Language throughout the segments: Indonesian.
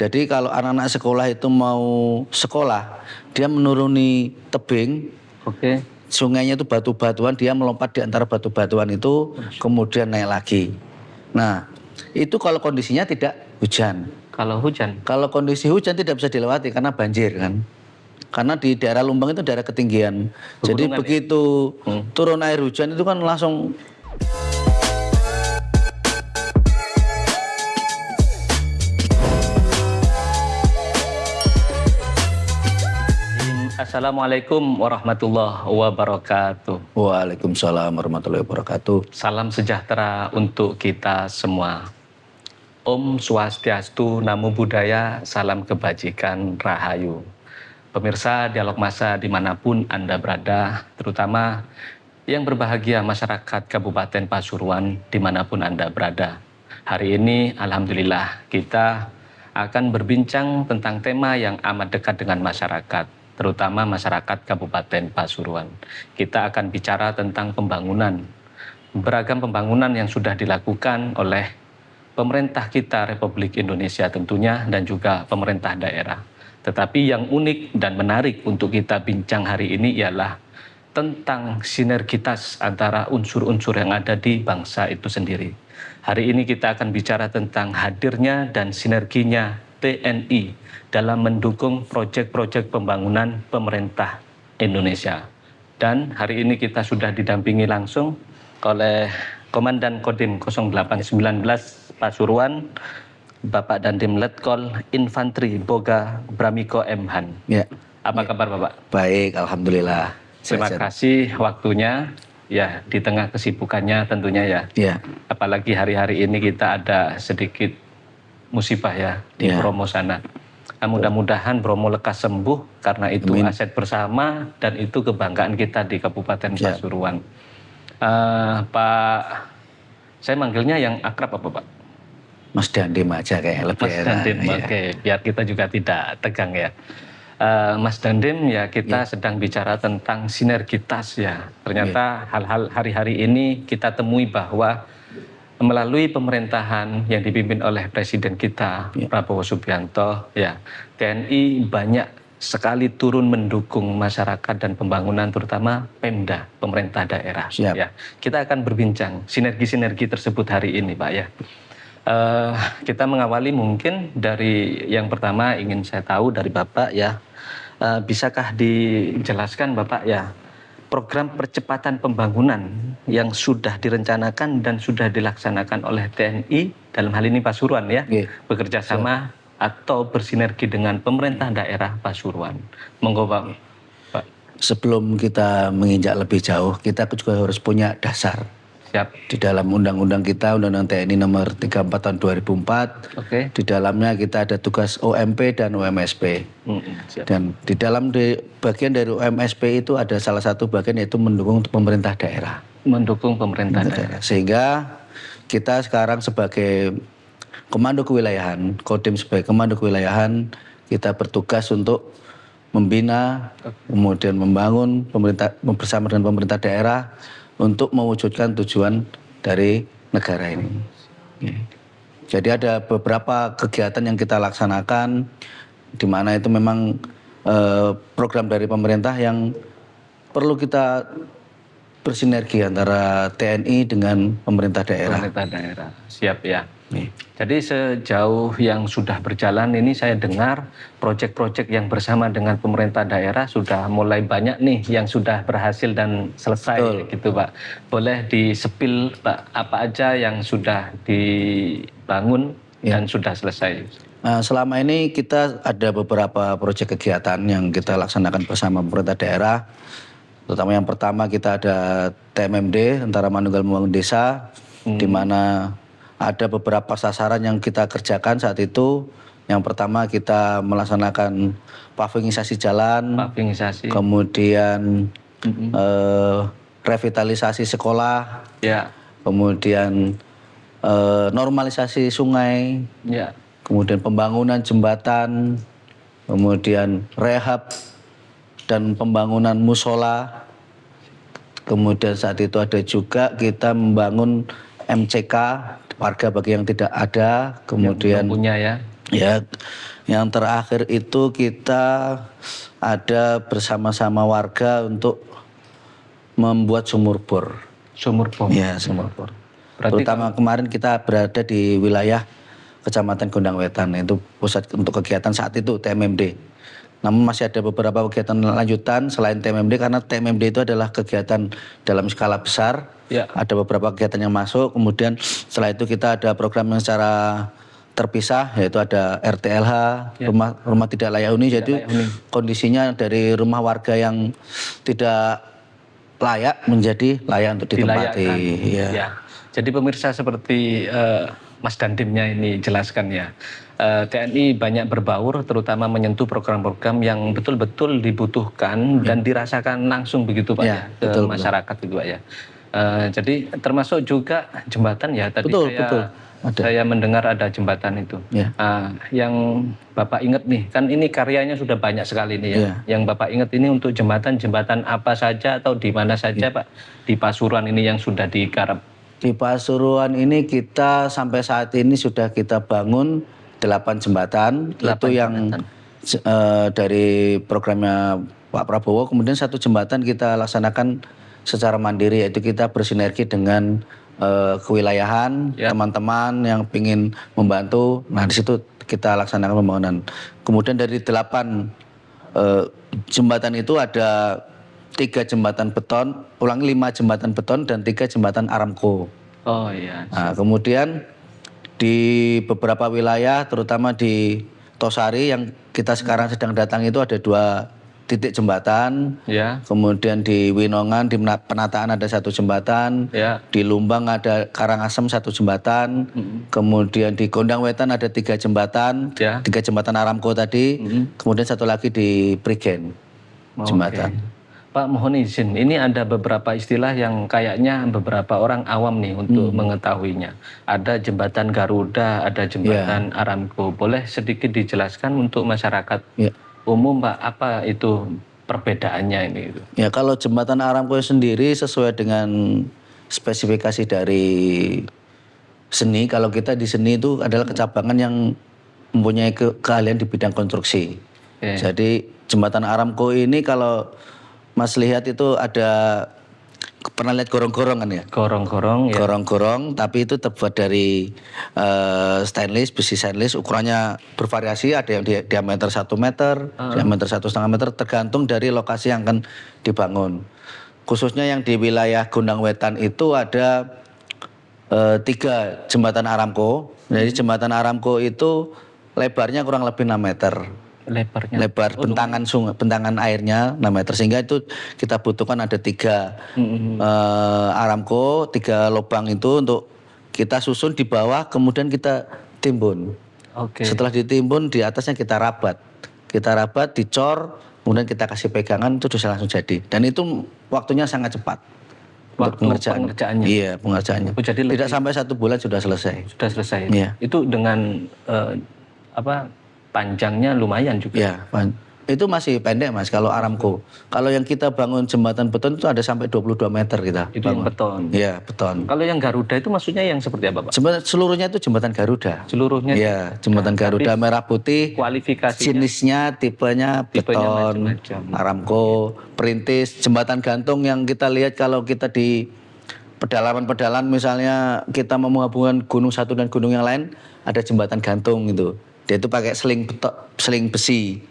Jadi kalau anak-anak sekolah itu mau sekolah, dia menuruni tebing, Oke. sungainya itu batu-batuan, dia melompat di antara batu-batuan itu, kemudian naik lagi. Nah, itu kalau kondisinya tidak hujan. Kalau hujan, Kalau kondisi hujan tidak bisa dilewati karena banjir kan. Karena di daerah Lumbang itu daerah ketinggian. Jadi Pegunungan ya? begitu turun air hujan itu kan langsung. Assalamualaikum warahmatullahi wabarakatuh. Waalaikumsalam warahmatullahi wabarakatuh. Salam sejahtera untuk kita semua. Om Swastiastu, Namo Buddhaya, salam kebajikan, rahayu. Pemirsa Dialog Masa dimanapun Anda berada, terutama yang berbahagia masyarakat Kabupaten Pasuruan dimanapun Anda berada. Hari ini Alhamdulillah kita akan berbincang tentang tema yang amat dekat dengan masyarakat, terutama masyarakat Kabupaten Pasuruan. Kita akan bicara tentang pembangunan, beragam pembangunan yang sudah dilakukan oleh pemerintah kita Republik Indonesia tentunya dan juga pemerintah daerah. Tetapi yang unik dan menarik untuk kita bincang hari ini ialah tentang sinergitas antara unsur-unsur yang ada di bangsa itu sendiri. Hari ini kita akan bicara tentang hadirnya dan sinerginya TNI dalam mendukung proyek-proyek pembangunan pemerintah Indonesia. Dan hari ini kita sudah didampingi langsung oleh Komandan Kodim 0819 Pasuruan, Bapak Dandim Letkol Infantri Boga Bramiko M. Han. Ya. Apa kabar Bapak? Baik, alhamdulillah. Terima kasih waktunya. Ya, di tengah kesibukannya tentunya ya. Ya. Apalagi hari-hari ini kita ada sedikit musibah ya di Bromo sana. Mudah-mudahan Bromo lekas sembuh karena itu aset bersama dan itu kebanggaan kita di Kabupaten Pasuruan. Pak, saya manggilnya yang akrab apa Pak? Mas Dandim aja kayak lebih Mas Dandim, oke, biar kita juga tidak tegang ya. Mas Dandim ya kita sedang bicara tentang sinergitas ya. Ternyata hal-hal hari-hari ini kita temui bahwa melalui pemerintahan yang dipimpin oleh Presiden kita Prabowo Subianto ya, TNI banyak sekali turun mendukung masyarakat dan pembangunan terutama Pemda, pemerintah daerah. Ya, kita akan berbincang sinergi-sinergi tersebut hari ini Pak ya. Kita mengawali mungkin dari yang pertama ingin saya tahu dari Bapak ya, bisakah dijelaskan Bapak ya program percepatan pembangunan yang sudah direncanakan dan sudah dilaksanakan oleh TNI dalam hal ini Pasuruan ya, bekerja sama atau bersinergi dengan pemerintah daerah Pasuruan. Monggo Pak. Sebelum kita menginjak lebih jauh, kita juga harus punya dasar. Di dalam undang-undang kita, Undang-Undang TNI nomor 34 tahun 2004, di dalamnya kita ada tugas OMP dan OMSP. Dan di dalam bagian dari OMSP itu ada salah satu bagian yaitu mendukung pemerintah daerah. Mendukung pemerintah daerah. Sehingga kita sekarang sebagai Komando Kewilayahan, Kodim sebagai Komando Kewilayahan, kita bertugas untuk membina, kemudian membangun pemerintah bersama dengan pemerintah daerah untuk mewujudkan tujuan dari negara ini. Jadi ada beberapa kegiatan yang kita laksanakan, di mana itu memang program dari pemerintah yang perlu kita bersinergi antara TNI dengan pemerintah daerah. Pemerintah daerah, siap ya. Jadi sejauh yang sudah berjalan ini saya dengar proyek-proyek yang bersama dengan pemerintah daerah sudah mulai banyak nih yang sudah berhasil dan selesai. Gitu Pak. Boleh disepil Pak apa aja yang sudah dibangun dan sudah selesai? Selama ini kita ada beberapa proyek kegiatan yang kita laksanakan bersama pemerintah daerah. Terutama yang pertama kita ada TMMD, Tentara Manunggal Membangun Desa, di mana ada beberapa sasaran yang kita kerjakan saat itu. Yang pertama kita melaksanakan pavingisasi jalan, kemudian revitalisasi sekolah, kemudian normalisasi sungai, kemudian pembangunan jembatan, kemudian rehab dan pembangunan musola. Kemudian saat itu ada juga kita membangun MCK, warga bagi yang tidak ada, kemudian yang punya ya. Ya, yang terakhir itu kita ada bersama-sama warga untuk membuat sumur bor. Sumur bor. Ya, sumur bor. Berarti Terutama kemarin kita berada di wilayah Kecamatan Gondang Wetan, itu pusat untuk kegiatan saat itu TMMD. Namun masih ada beberapa kegiatan lanjutan selain TMMD, karena TMMD itu adalah kegiatan dalam skala besar. Ya. Ada beberapa kegiatan yang masuk, kemudian setelah itu kita ada program yang secara terpisah, yaitu ada RTLH, rumah tidak layak huni. Jadi kondisinya dari rumah warga yang tidak layak menjadi layak untuk ditempati. Ya. Jadi pemirsa, seperti Mas Dandimnya ini jelaskan ya, TNI banyak berbaur, terutama menyentuh program-program yang betul-betul dibutuhkan dan dirasakan langsung begitu Pak ya, ke betul, masyarakat gitu Pak ya. Jadi termasuk juga jembatan ya, tadi saya mendengar ada jembatan itu. Yang Bapak ingat nih, kan ini karyanya sudah banyak sekali nih ya. Yang Bapak ingat ini untuk jembatan apa saja atau di mana saja Pak, di Pasuruan ini yang sudah digarap? Di Pasuruan ini kita sampai saat ini sudah kita bangun 8 jembatan. Itu yang dari programnya Pak Prabowo. Kemudian 1 jembatan kita laksanakan secara mandiri, yaitu kita bersinergi dengan kewilayahan, teman-teman yang ingin membantu. Nah, di situ kita laksanakan pembangunan. Kemudian dari 8 jembatan itu ada 3 jembatan beton, 5 jembatan beton dan 3 jembatan Aramco. Oh iya. Nah, kemudian di beberapa wilayah, terutama di Tosari yang kita sekarang sedang datang, itu ada 2 titik jembatan. Kemudian di Winongan di penataan ada 1 jembatan. Di Lumbang ada Karangasem 1 jembatan. Kemudian di Gondang Wetan ada 3 jembatan. 3 jembatan Aramco tadi. Kemudian 1 lagi di Prigen jembatan. Pak, mohon izin, ini ada beberapa istilah yang kayaknya beberapa orang awam nih untuk mengetahuinya. Ada jembatan Garuda, ada jembatan Aramco. Boleh sedikit dijelaskan untuk masyarakat umum Pak, apa itu perbedaannya ini? Ya, kalau jembatan Aramco sendiri sesuai dengan spesifikasi dari seni. Kalau kita di seni itu adalah kecabangan yang mempunyai keahlian di bidang konstruksi. Jadi jembatan Aramco ini kalau Mas lihat itu ada, pernah lihat gorong-gorong kan ya? Gorong-gorong ya. Gorong-gorong, tapi itu terbuat dari stainless, besi stainless, ukurannya bervariasi, ada yang diameter 1 meter, diameter 1,5 meter, tergantung dari lokasi yang akan dibangun. Khususnya yang di wilayah Gondang Wetan itu ada 3 jembatan Aramco. Jadi jembatan Aramco itu lebarnya kurang lebih 6 meter. Lebar bentangan sungai, bentangan airnya 6 meter, sehingga itu kita butuhkan ada 3 Aramco, 3 lubang itu untuk kita susun di bawah, kemudian kita timbun. Setelah ditimbun, di atasnya kita rabat, dicor, kemudian kita kasih pegangan, itu bisa langsung jadi. Dan itu waktunya sangat cepat. Pengerjaannya. Iya, pengerjaannya. Jadi tidak sampai 1 bulan sudah selesai. Iya. Itu dengan panjangnya lumayan juga. Ya, itu masih pendek Mas kalau Aramco. Kalau yang kita bangun jembatan beton itu ada sampai 22 meter kita. Itu bangun. Yang beton. Iya, beton. Kalau yang Garuda itu maksudnya yang seperti apa Pak? Seluruhnya itu jembatan Garuda. Seluruhnya? Iya, jembatan Garuda merah putih. Kualifikasinya? Jenisnya, tipenya beton, Aramco, perintis, jembatan gantung yang kita lihat kalau kita di pedalaman misalnya kita mau menghubungkan gunung satu dan gunung yang lain, ada jembatan gantung gitu. Dia itu pakai seling besi.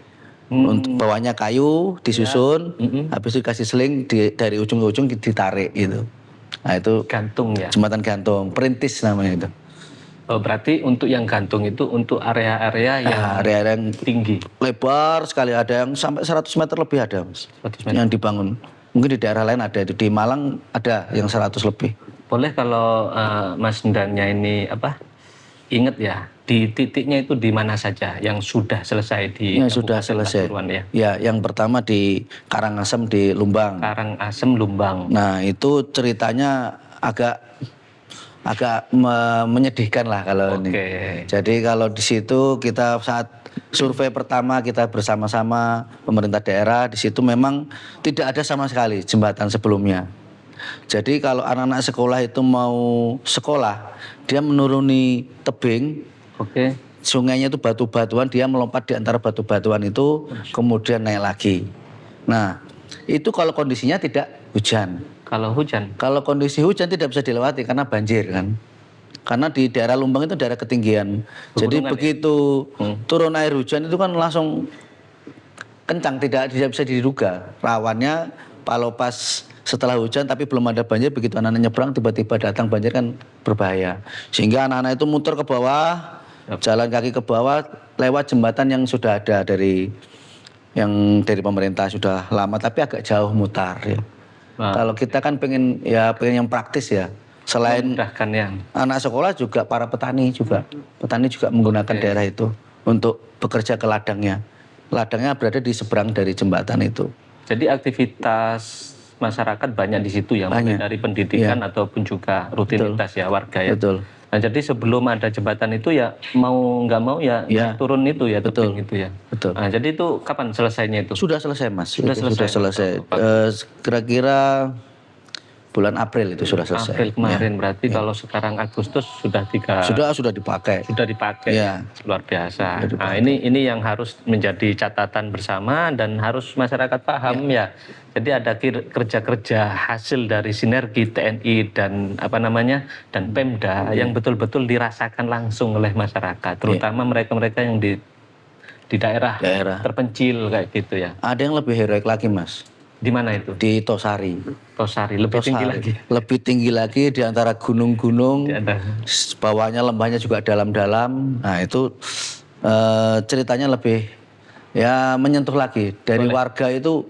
Untuk bawahnya kayu disusun, habis itu dikasih seling dari ujung ke ujung ditarik gitu. Nah, itu gantung ya. Jembatan gantung, perintis namanya itu. Oh, berarti untuk yang gantung itu untuk area-area yang tinggi. Lebar sekali, ada yang sampai 100 meter lebih ada, Mas. 100 meter. Yang dibangun. Mungkin di daerah lain ada, itu di Malang ada yang 100 lebih. Boleh kalau Mas Ndannya ini ingat ya, di titiknya itu di mana saja yang sudah selesai di sudah selesai. Pasuruan, ya? Ya, yang pertama di Karangasem di Lumbang. Karangasem Lumbang. Nah, itu ceritanya agak menyedihkan lah kalau ini. Jadi kalau di situ kita saat survei pertama kita bersama-sama pemerintah daerah, di situ memang tidak ada sama sekali jembatan sebelumnya. Jadi kalau anak-anak sekolah itu mau sekolah, dia menuruni tebing, sungainya itu batu-batuan, dia melompat di antara batu-batuan itu, kemudian naik lagi. Nah, itu kalau kondisinya tidak hujan. Kalau hujan, Kalau kondisi hujan tidak bisa dilewati karena banjir kan. Karena di daerah Lumbang itu daerah ketinggian. Jadi Pegunungan ya? begitu turun air hujan itu kan langsung kencang, tidak bisa diduga. Rawannya kalau pas setelah hujan tapi belum ada banjir, begitu anak-anak nyebrang tiba-tiba datang banjir kan berbahaya. Sehingga anak-anak itu muter ke bawah, jalan kaki ke bawah lewat jembatan yang sudah ada dari pemerintah sudah lama tapi agak jauh mutar ya. Wah, Kalau kita kan pengen yang praktis ya. Selain memudahkan yang anak sekolah juga para petani juga. Petani juga menggunakan daerah itu untuk bekerja ke ladangnya. Ladangnya berada di seberang dari jembatan itu. Jadi aktivitas masyarakat banyak di situ ya, mulai Banyak. dari pendidikan ataupun juga rutinitas ya warga ya. Betul. Nah, jadi sebelum ada jembatan itu ya mau nggak mau ya Ya. turun itu ya, Betul. tebing itu ya. Betul. Nah, jadi itu kapan selesainya itu? Sudah selesai Mas. Sudah Itu selesai. Sudah selesai. Kira-kira bulan April itu sudah selesai. April kemarin berarti kalau sekarang Agustus sudah Sudah dipakai. dipakai. Ya. Luar biasa. Nah, ini yang harus menjadi catatan bersama dan harus masyarakat paham ya. Jadi ada kerja-kerja hasil dari sinergi TNI dan dan Pemda yang betul-betul dirasakan langsung oleh masyarakat, terutama mereka-mereka yang di daerah terpencil kayak gitu ya. Ada yang lebih heroik lagi Mas. Di mana itu? Di Tosari. Tosari lebih tinggi lagi. Lebih tinggi lagi di antara gunung-gunung. Bawahnya lembahnya juga dalam-dalam. Nah itu ceritanya lebih ya menyentuh lagi. Dari warga itu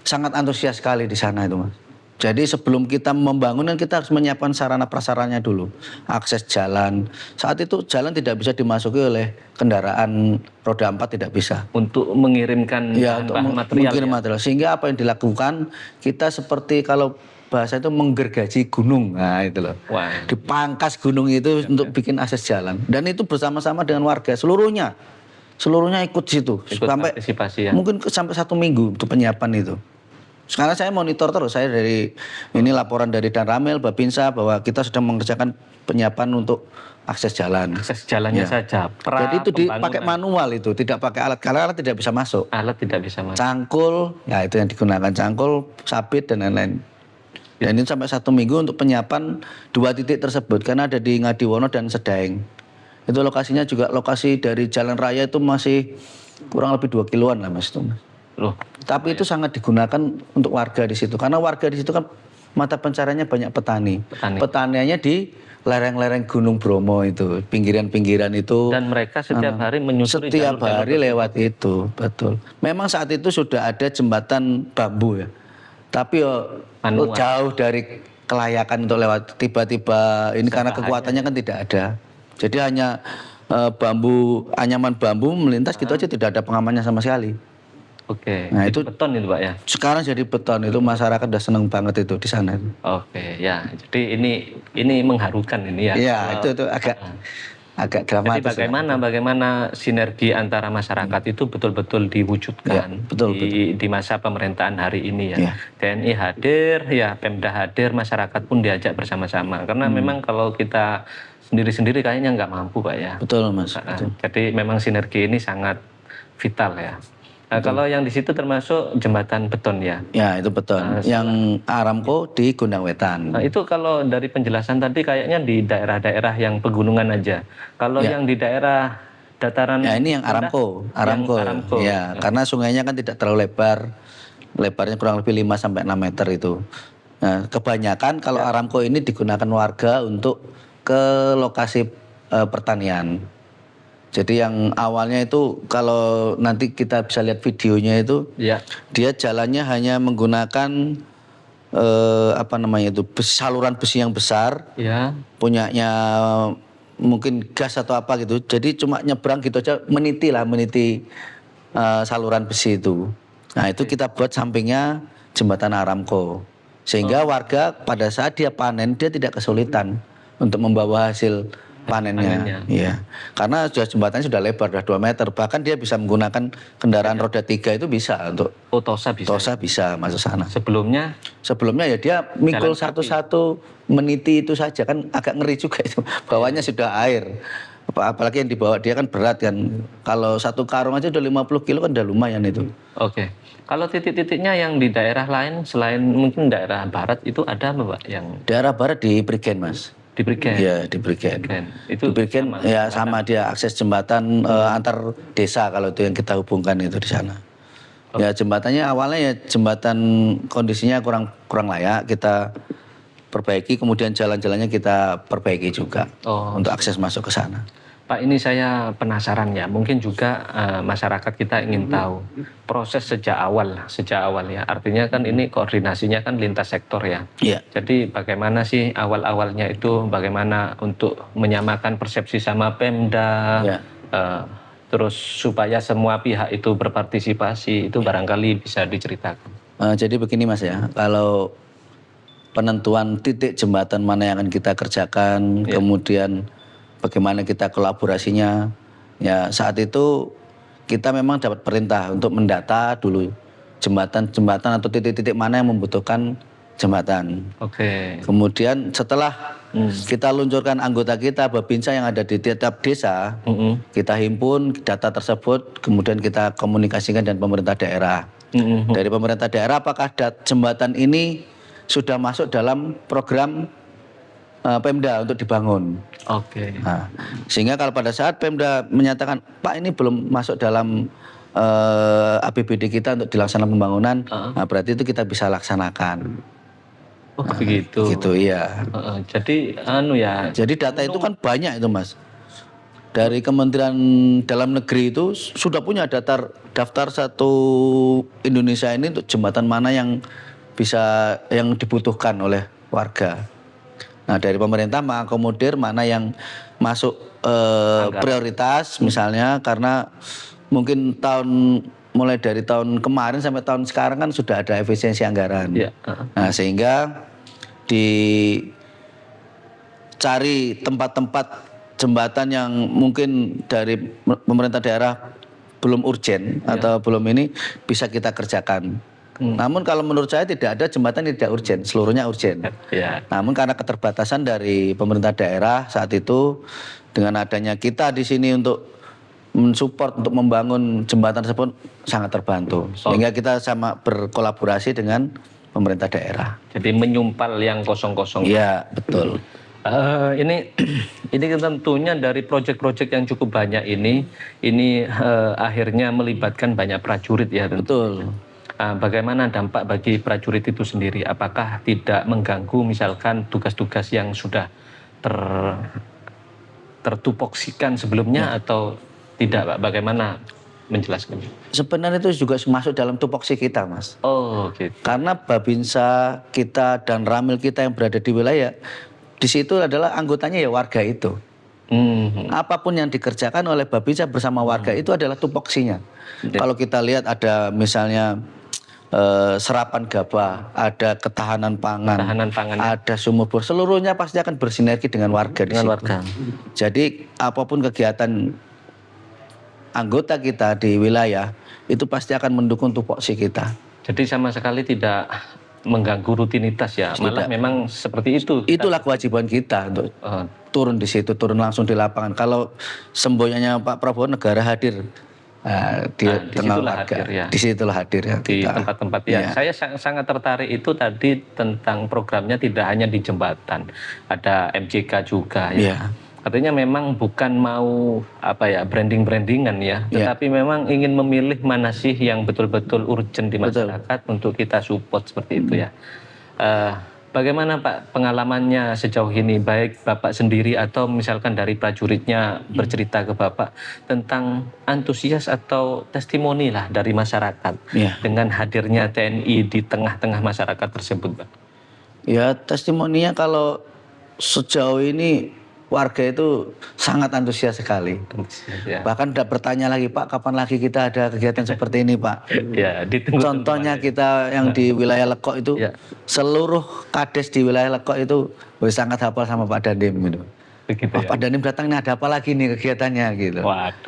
sangat antusias sekali di sana itu Mas. Jadi sebelum kita membangun kan kita harus menyiapkan sarana prasarannya dulu. Akses jalan. Saat itu jalan tidak bisa dimasuki oleh kendaraan roda 4, tidak bisa. Untuk mengirimkan bahan material. Material. Sehingga apa yang dilakukan, kita seperti kalau bahasa itu menggergaji gunung. Nah itu loh. Wah. Dipangkas gunung itu untuk bikin akses jalan. Dan itu bersama-sama dengan warga seluruhnya. Seluruhnya ikut situ. Sampai partisipasi ya. Mungkin sampai 1 minggu untuk penyiapan itu. Sekarang saya monitor terus, saya dari ini laporan dari Dan Ramil, Babinsa bahwa kita sudah mengerjakan penyiapan untuk akses jalan. Akses jalannya saja. Jadi itu dipakai manual itu, tidak pakai alat, karena alat tidak bisa masuk. Alat tidak bisa masuk. Cangkul, ya itu yang digunakan cangkul, sabit dan lain-lain. Dan ini sampai 1 minggu untuk penyiapan 2 titik tersebut, karena ada di Ngadiwono dan Sedaeng. Itu lokasinya juga lokasi dari jalan raya itu masih kurang lebih 2 kiloan lah Mas itu. Loh. Tapi itu sangat digunakan untuk warga di situ. Karena warga di situ kan mata pencariannya banyak petani. Petaniannya di lereng-lereng Gunung Bromo itu, pinggiran-pinggiran itu. Dan mereka setiap hari menyusuri setiap hari lewat itu, betul. Memang saat itu sudah ada jembatan bambu ya. Tapi jauh dari kelayakan untuk lewat. Tiba-tiba ini karena kekuatannya kan tidak ada. Jadi hanya anyaman bambu melintas gitu aja, tidak ada pengamannya sama sekali. Oke. Nah itu beton itu Pak ya. Sekarang jadi beton itu, masyarakat udah seneng banget itu di sana. Oke ya. Jadi ini mengharukan ini ya. Iya itu agak dramatis. Jadi bagaimana sinergi antara masyarakat itu betul-betul diwujudkan di masa pemerintahan hari ini ya. TNI hadir, ya Pemda hadir, masyarakat pun diajak bersama-sama. Karena memang kalau kita sendiri-sendiri kayaknya nggak mampu Pak ya. Betul Mas. Betul. Jadi memang sinergi ini sangat vital ya. Nah, kalau yang di situ termasuk jembatan beton ya? Ya itu beton. Yang Aramco di Gondang Wetan. Nah, itu kalau dari penjelasan tadi kayaknya di daerah-daerah yang pegunungan aja. Kalau yang di daerah dataran. Ya ini yang Aramco. Ya, karena sungainya kan tidak terlalu lebar. Lebarnya kurang lebih 5-6 meter itu. Nah, kebanyakan kalau Aramco ini digunakan warga untuk ke lokasi pertanian. Jadi yang awalnya itu kalau nanti kita bisa lihat videonya itu, dia jalannya hanya menggunakan saluran besi yang besar, punyanya mungkin gas atau apa gitu. Jadi cuma nyebrang gitu aja, meniti saluran besi itu. Nah itu kita buat sampingnya jembatan Aramco, sehingga warga pada saat dia panen dia tidak kesulitan untuk membawa hasil panennya. Iya. Karena jembatannya sudah lebar, sudah 2 meter. Bahkan dia bisa menggunakan kendaraan roda 3 itu bisa untuk Tosa bisa. Tosa bisa masuk sana. Sebelumnya ya dia mikul satu-satu meniti itu saja, kan agak ngeri juga itu. Bawahnya sudah air. Apalagi yang dibawa dia kan berat kan. Kalau satu karung aja udah 50 kilo kan udah lumayan itu. Oke. Kalau titik-titiknya yang di daerah lain selain mungkin daerah barat itu ada apa Pak yang Daerah barat di Prigen Mas. di Prigen? Iya di Prigen. Itu Di Prigen sama. ya sama dia akses jembatan antar desa kalau itu yang kita hubungkan itu di sana. Ya jembatannya awalnya ya jembatan kondisinya kurang layak, kita perbaiki, kemudian jalan-jalannya kita perbaiki juga untuk akses masuk ke sana. Pak, ini saya penasaran ya, mungkin juga masyarakat kita ingin tahu proses sejak awal ya. Artinya kan ini koordinasinya kan lintas sektor ya. Iya. Jadi bagaimana sih awal-awalnya itu, bagaimana untuk menyamakan persepsi sama Pemda, Iya. terus supaya semua pihak itu berpartisipasi, itu barangkali bisa diceritakan. Jadi begini Mas ya, kalau penentuan titik jembatan mana yang akan kita kerjakan, kemudian bagaimana kita kolaborasinya, ya saat itu kita memang dapat perintah untuk mendata dulu jembatan-jembatan atau titik-titik mana yang membutuhkan jembatan. Oke. Kemudian setelah kita luncurkan anggota kita Babinsa yang ada di tiap desa, kita himpun data tersebut, kemudian kita komunikasikan dengan pemerintah daerah. Dari pemerintah daerah apakah jembatan ini sudah masuk dalam program Pemda untuk dibangun. Oke. Nah, sehingga kalau pada saat Pemda menyatakan Pak ini belum masuk dalam APBD kita untuk dilaksanakan pembangunan, nah berarti itu kita bisa laksanakan. Oh begitu. Gitu iya. Jadi ya. Jadi data itu kan banyak itu Mas. Dari Kementerian Dalam Negeri itu sudah punya daftar satu Indonesia ini untuk jembatan mana yang dibutuhkan oleh warga. Nah dari pemerintah mengakomodir mana yang masuk prioritas misalnya, karena mungkin mulai dari tahun kemarin sampai tahun sekarang kan sudah ada efisiensi anggaran. Nah sehingga dicari tempat-tempat jembatan yang mungkin dari pemerintah daerah belum urgen atau belum ini bisa kita kerjakan. Namun kalau menurut saya tidak ada jembatan yang tidak urgen, seluruhnya urgen. Namun karena keterbatasan dari pemerintah daerah saat itu, dengan adanya kita di sini untuk mensupport untuk membangun jembatan tersebut sangat terbantu. Sehingga kita sama berkolaborasi dengan pemerintah daerah. Jadi menyumpal yang kosong-kosong. Iya, betul. Ini tentunya dari proyek-proyek yang cukup banyak ini akhirnya melibatkan banyak prajurit ya. Betul. Bagaimana dampak bagi prajurit itu sendiri? Apakah tidak mengganggu misalkan tugas-tugas yang sudah tertupoksikan sebelumnya atau tidak Pak? Bagaimana menjelaskan? Sebenarnya itu juga masuk dalam tupoksi kita Mas. Oh gitu. Karena Babinsa kita dan Ramil kita yang berada di wilayah, di situ adalah anggotanya ya warga itu. Apapun yang dikerjakan oleh Babinsa bersama warga itu adalah tupoksinya. Kalau kita lihat ada misalnya serapan gabah, ada ketahanan pangan, ada sumur bor, seluruhnya pasti akan bersinergi dengan warga di situ. Jadi apapun kegiatan anggota kita di wilayah itu pasti akan mendukung tupoksi kita. Jadi sama sekali tidak mengganggu rutinitas ya, malah memang seperti itu. Itulah kewajiban kita untuk turun di situ, turun langsung di lapangan. Kalau semboyannya Pak Prabowo negara hadir. Di tengah warga, disitulah hadir ya di tempat-tempat ya. Saya sangat tertarik itu tadi tentang programnya tidak hanya di jembatan, ada MJK juga ya. Artinya memang bukan mau brandingan ya, tetapi memang ingin memilih mana sih yang betul-betul urgent di masyarakat untuk kita support seperti itu ya. Bagaimana Pak pengalamannya sejauh ini, baik Bapak sendiri atau misalkan dari prajuritnya bercerita ke Bapak tentang antusias atau testimoni lah dari masyarakat dengan hadirnya TNI di tengah-tengah masyarakat tersebut Pak? Ya testimoninya kalau sejauh ini warga itu sangat antusias sekali. Bahkan udah bertanya lagi Pak, kapan lagi kita ada kegiatan seperti ini Pak? Contohnya kita yang di wilayah Lekok itu, seluruh kades di wilayah Lekok itu sangat hafal sama Pak Dandim gitu. Pak Dandim datang, ini ada apa lagi nih kegiatannya gitu.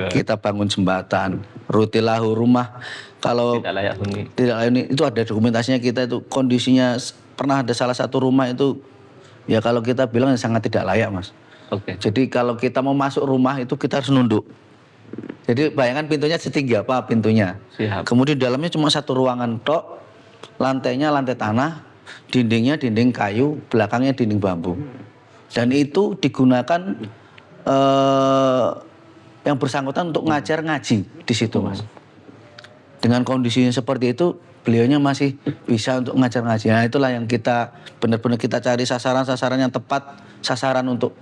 Kita bangun jembatan, rutilahu rumah. Kalau tidak layak huni itu ada dokumentasinya, kita itu kondisinya pernah ada salah satu rumah itu ya kalau kita bilang sangat tidak layak Mas. Oke. Jadi kalau kita mau masuk rumah itu kita harus nunduk. Jadi bayangkan pintunya setinggi apa pintunya. Siap. Kemudian dalamnya cuma satu ruangan tok, lantainya lantai tanah, dindingnya dinding kayu, belakangnya dinding bambu. Dan itu digunakan yang bersangkutan untuk ngajar ngaji di situ, Mas. Dengan kondisinya seperti itu, beliaunya masih bisa untuk ngajar ngaji. Nah, itulah yang kita benar-benar kita cari sasaran-sasaran yang tepat, sasaran untuk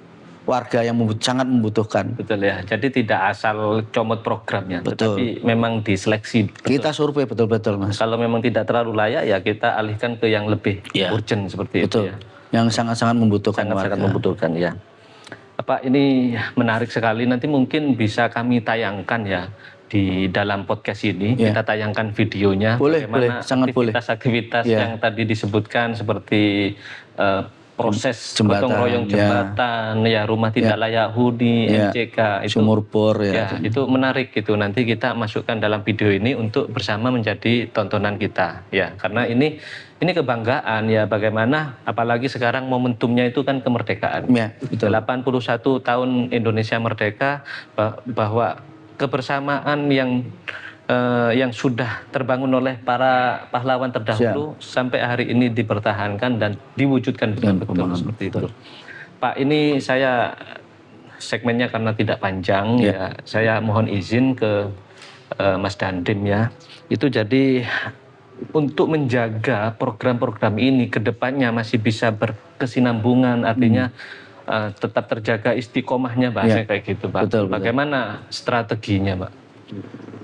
warga yang sangat membutuhkan. Betul ya. Jadi tidak asal comot programnya, Betul. tetapi memang diseleksi. Kita survei betul-betul, Mas. Kalau memang tidak terlalu layak ya kita alihkan ke yang lebih Ya. urgent seperti Betul. itu ya. Yang sangat-sangat membutuhkan Sangat-sangat warga. membutuhkan ya. Pak, ini menarik sekali. Nanti mungkin bisa kami tayangkan ya di dalam podcast ini. Ya. Kita tayangkan videonya. Boleh, bagaimana sangat boleh. aktivitas-aktivitas Ya. yang tadi disebutkan seperti proses Jembatan, gotong royong ya. jembatan, ya rumah tidak layak huni, Ya. MCK itu. Sumur bor Ya, itu menarik gitu. Nanti kita masukkan dalam video ini untuk bersama menjadi tontonan kita. Ya, karena ini kebanggaan ya, bagaimana apalagi sekarang momentumnya itu kan kemerdekaan. Ya, betul. 81 tahun Indonesia merdeka, bahwa kebersamaan yang sudah terbangun oleh para pahlawan terdahulu sampai hari ini dipertahankan dan diwujudkan dengan betul seperti itu. Pak, ini saya segmennya karena tidak panjang ya, saya mohon izin ke Mas Dandim ya. Itu jadi untuk menjaga program-program ini ke depannya masih bisa berkesinambungan, artinya tetap terjaga istiqomahnya, bahasanya kayak gitu, Pak. Betul. Bagaimana strateginya, Pak?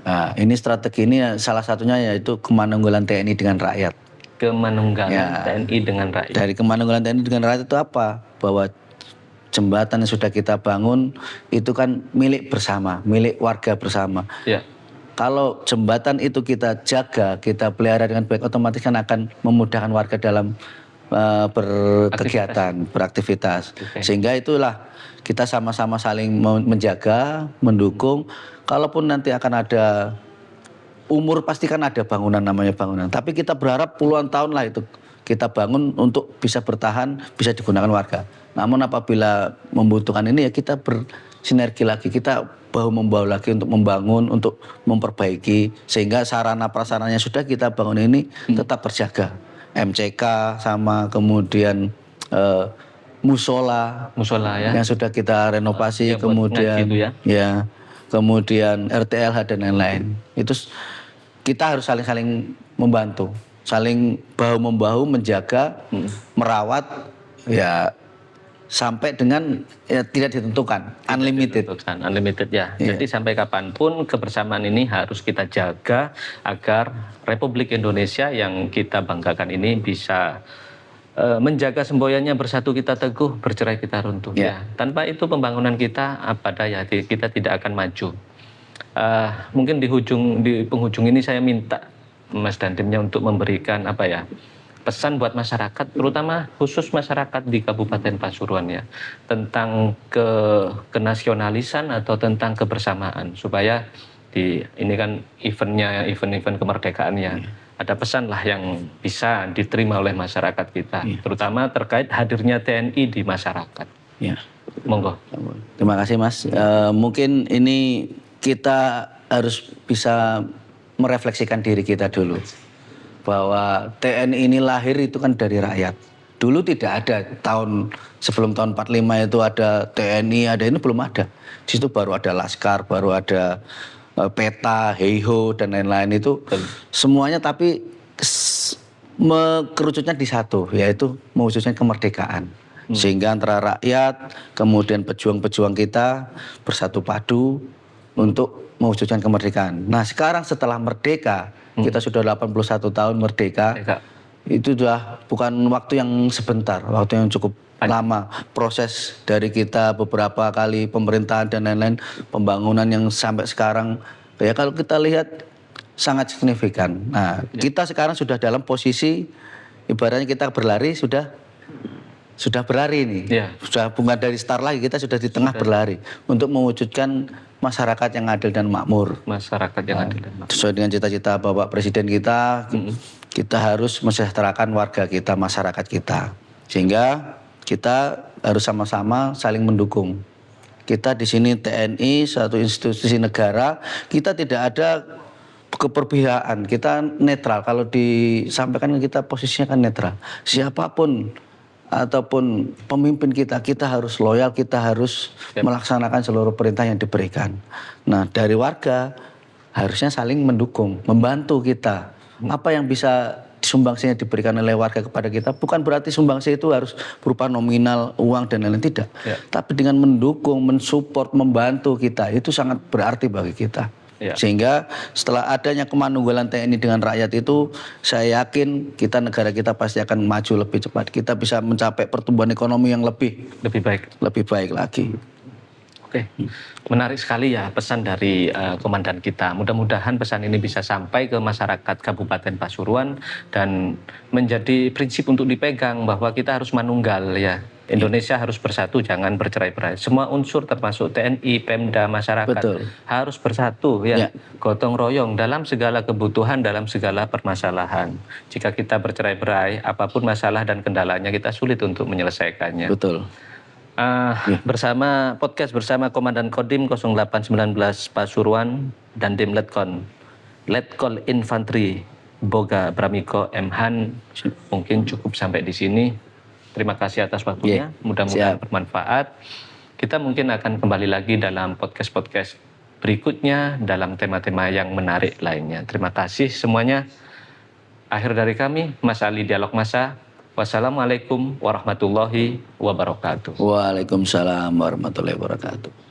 Nah, ini strategi ini salah satunya yaitu kemanunggalan TNI dengan rakyat. Kemanunggalan TNI dengan rakyat. Dari kemanunggalan TNI dengan rakyat itu apa? Bahwa jembatan yang sudah kita bangun itu kan milik bersama, milik warga bersama. Ya. Kalau jembatan itu kita jaga, kita pelihara dengan baik, otomatis kan akan memudahkan warga dalam berkegiatan, beraktivitas. Sehingga itulah kita sama-sama saling menjaga, mendukung. Kalaupun nanti akan ada umur, pasti kan ada bangunan, namanya bangunan. Tapi kita berharap puluhan tahun lah itu kita bangun untuk bisa bertahan, bisa digunakan warga. Namun apabila membutuhkan ini ya kita bersinergi lagi, kita bahu-membahu lagi untuk membangun, untuk memperbaiki. Sehingga sarana prasarannya sudah kita bangun ini tetap terjaga. MCK sama kemudian musola ya. Yang sudah kita renovasi, kemudian gitu ya. Kemudian RTLH dan lain-lain. Itu kita harus saling membantu, saling bahu-membahu menjaga, merawat ya sampai dengan tidak ditentukan, unlimited ya. Jadi sampai kapanpun kebersamaan ini harus kita jaga agar Republik Indonesia yang kita banggakan ini bisa menjaga semboyannya, bersatu kita teguh, bercerai kita runtuh. Ya. Tanpa itu pembangunan kita apa daya, kita tidak akan maju. Mungkin di penghujung ini saya minta Mas Dandimnya untuk memberikan pesan buat masyarakat, terutama khusus masyarakat di Kabupaten Pasuruan ya, tentang kenasionalisan atau tentang kebersamaan, supaya ini kan event kemerdekaan ya. Ada pesan lah yang bisa diterima oleh masyarakat kita, terutama terkait hadirnya TNI di masyarakat. Ya. Monggo. Terima kasih Mas. Mungkin ini kita harus bisa merefleksikan diri kita dulu, bahwa TNI ini lahir itu kan dari rakyat. Dulu tidak ada, sebelum tahun 45 itu ada TNI, ada ini belum ada. Di situ baru ada Laskar, baru ada Peta, Heiho dan lain-lain itu semuanya, tapi kerucutnya di satu, yaitu mewujudkan kemerdekaan. Sehingga antara rakyat kemudian pejuang-pejuang kita bersatu padu untuk mewujudkan kemerdekaan. Nah, sekarang setelah merdeka, kita sudah 81 tahun merdeka. Itu sudah bukan waktu yang sebentar, waktu yang cukup lama. Proses dari kita beberapa kali pemerintahan dan lain-lain, pembangunan yang sampai sekarang, ya kalau kita lihat sangat signifikan. Nah, kita sekarang sudah dalam posisi, ibaratnya kita berlari sudah berlari nih. Sudah bukan dari start lagi, kita sudah di tengah berlari untuk mewujudkan masyarakat yang adil dan makmur. Masyarakat yang adil dan makmur. Sesuai dengan cita-cita Bapak Presiden kita, kita harus mesejahterakan warga kita, masyarakat kita. Sehingga kita harus sama-sama saling mendukung. Kita di sini TNI, satu institusi negara, kita tidak ada keperpihakan, kita netral. Kalau disampaikan kita posisinya kan netral. Siapapun ataupun pemimpin kita harus loyal, kita harus melaksanakan seluruh perintah yang diberikan. Nah, dari warga harusnya saling mendukung, membantu kita. Apa yang bisa sumbangsinya diberikan oleh warga kepada kita, bukan berarti sumbangsi itu harus berupa nominal, uang dan lain-lain, tidak. Tapi dengan mendukung, mensupport, membantu kita, itu sangat berarti bagi kita. Sehingga setelah adanya kemanunggalan TNI dengan rakyat itu, saya yakin negara kita pasti akan maju lebih cepat. Kita bisa mencapai pertumbuhan ekonomi yang lebih baik lagi. Oke, menarik sekali ya pesan dari komandan kita. Mudah-mudahan pesan ini bisa sampai ke masyarakat Kabupaten Pasuruan dan menjadi prinsip untuk dipegang bahwa kita harus manunggal ya. Indonesia harus bersatu, jangan bercerai-berai. Semua unsur termasuk TNI, Pemda, masyarakat harus bersatu ya. Gotong royong dalam segala kebutuhan, dalam segala permasalahan. Jika kita bercerai-berai, apapun masalah dan kendalanya kita sulit untuk menyelesaikannya. Betul. Bersama podcast bersama Komandan Kodim 0819 Pasuruan dan Dim Letkol Infanteri Boga Bramiko M. Han, mungkin cukup sampai di sini. Terima kasih atas waktunya, mudah-mudahan bermanfaat. Kita mungkin akan kembali lagi dalam podcast-podcast berikutnya dalam tema-tema yang menarik lainnya. Terima kasih semuanya. Akhir dari kami, Mas Ali Dialog Massa. Wassalamualaikum warahmatullahi wabarakatuh. Waalaikumsalam warahmatullahi wabarakatuh.